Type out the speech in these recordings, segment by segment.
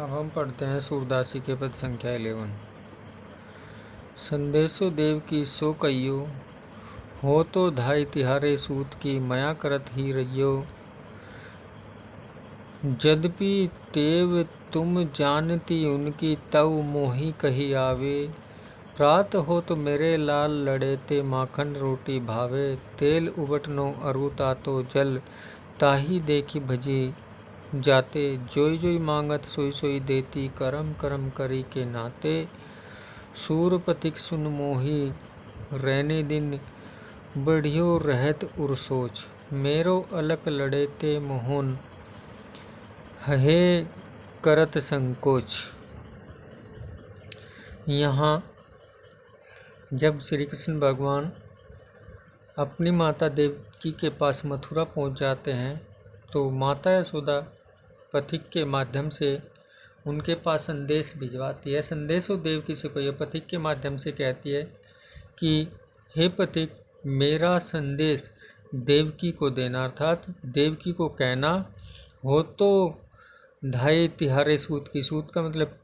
अब हम पढ़ते हैं सूरदासी के पद संख्या 11। संदेशो देव की सो कहियो, हो तो धाई तिहारे सूत की मया करत ही रहियो। यद्यपि तेव तुम जानती उनकी तव मोही कही आवे। प्रात हो तो मेरे लाल लड़ेते माखन रोटी भावे। तेल उबटनो अरु तातो जल ताही देखी भजी जाते। जोई जोई मांगत सोई सोई देती करम करम करी के नाते। सूरपतिक सुन मोही रैने दिन बढ़ियो रहत उर सोच। मेरो अलक लड़ेते मोहन हे करत संकोच। यहाँ जब श्री कृष्ण भगवान अपनी माता देवकी के पास मथुरा पहुँच जाते हैं तो माता यशोदा पथिक के माध्यम से उनके पास संदेश भिजवाती है। संदेशो देवकी से कोई पथिक के माध्यम से कहती है कि हे पथिक, मेरा संदेश देवकी को देना, अर्थात देवकी को कहना हो तो धाई तिहारे सूत की। सूत का मतलब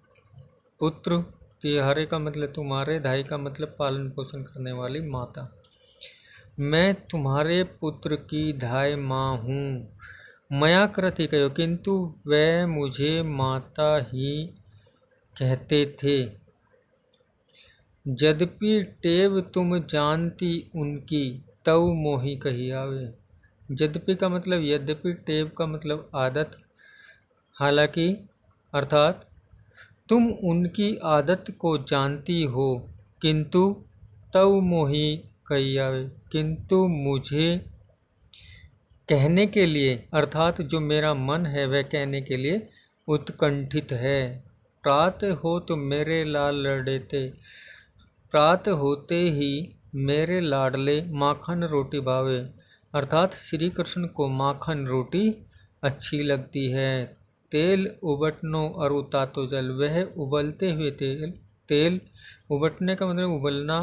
पुत्र, तिहारे का मतलब तुम्हारे, धाई का मतलब पालन पोषण करने वाली माता। मैं तुम्हारे पुत्र की धाय माँ हूँ। मया करत ही कहो, किंतु वह मुझे माता ही कहते थे। यद्यपि टेव तुम जानती उनकी तव मोही कही आवे। यद्यपि का मतलब यद्यपि, टेव का मतलब आदत, हालांकि अर्थात तुम उनकी आदत को जानती हो, किंतु तव मोही कही आवे, किंतु मुझे कहने के लिए, अर्थात जो मेरा मन है वह कहने के लिए उत्कंठित है। प्रात हो तो मेरे लाल लड़ेते, प्रात होते ही मेरे लाडले माखन रोटी भावे, अर्थात श्री कृष्ण को माखन रोटी अच्छी लगती है। तेल उबटनो अरु तातो जल, वह उबलते हुए तेल उबटने का मतलब उबलना,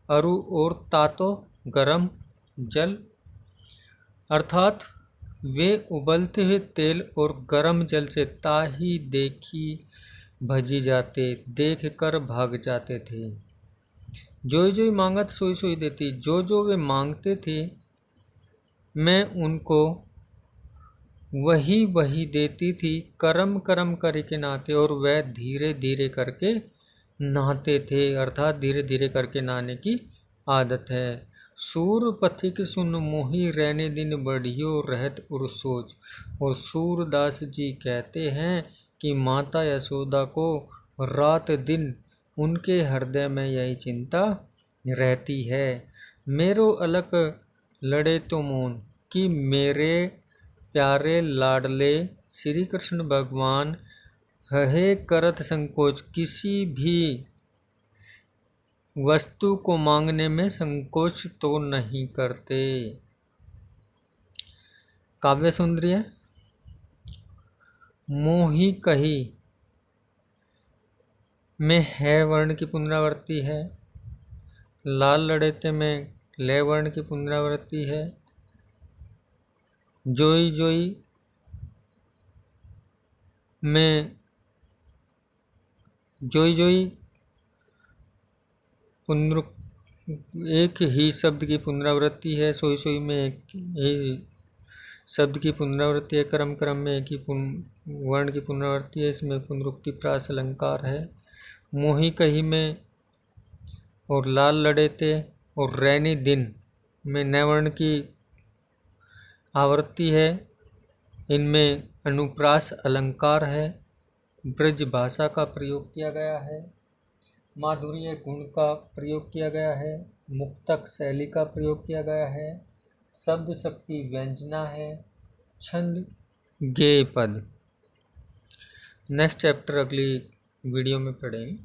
अरु और तातो गरम जल, अर्थात वे उबलते हुए तेल और गरम जल से ताही देखी भजी जाते, देख कर भाग जाते थे। जो जो मांगत सोई सोई देती, जो जो वे मांगते थे मैं उनको वही वही देती थी। करम करम करे के नाते, और वह धीरे धीरे करके नहाते थे, अर्थात धीरे धीरे करके नहाने की आदत है। सूरपथिक सुन मोही रहने दिन बढ़ियो रहत उर सोच। और सूरदास जी कहते हैं कि माता यशोदा को रात दिन उनके हृदय में यही चिंता रहती है। मेरो अलक लड़े तो मोन, कि मेरे प्यारे लाडले श्री कृष्ण भगवान हे करत संकोच, किसी भी वस्तु को मांगने में संकोच तो नहीं करते। काव्य सुंदरी मोही कही में है वर्ण की पुनरावृत्ति है। लाल लड़ेते में ले वर्ण की पुनरावृत्ति है। जोई जोई में जोई जोई एक ही शब्द की पुनरावृत्ति है। सोई सोई में एक ही शब्द की पुनरावृत्ति है। क्रम क्रम में एक ही वर्ण की पुनरावृत्ति है। इसमें पुनरुक्ति प्रास अलंकार है। मोही कही में और लाल लड़ेते और रैनी दिन में न वर्ण की आवृत्ति है। इनमें अनुप्रास अलंकार है। ब्रज भाषा का प्रयोग किया गया है। माधुर्य गुण का प्रयोग किया गया है। मुक्तक शैली का प्रयोग किया गया है। शब्द शक्ति व्यंजना है। छंद गेय पद। नेक्स्ट चैप्टर अगली वीडियो में पढ़ेंगे।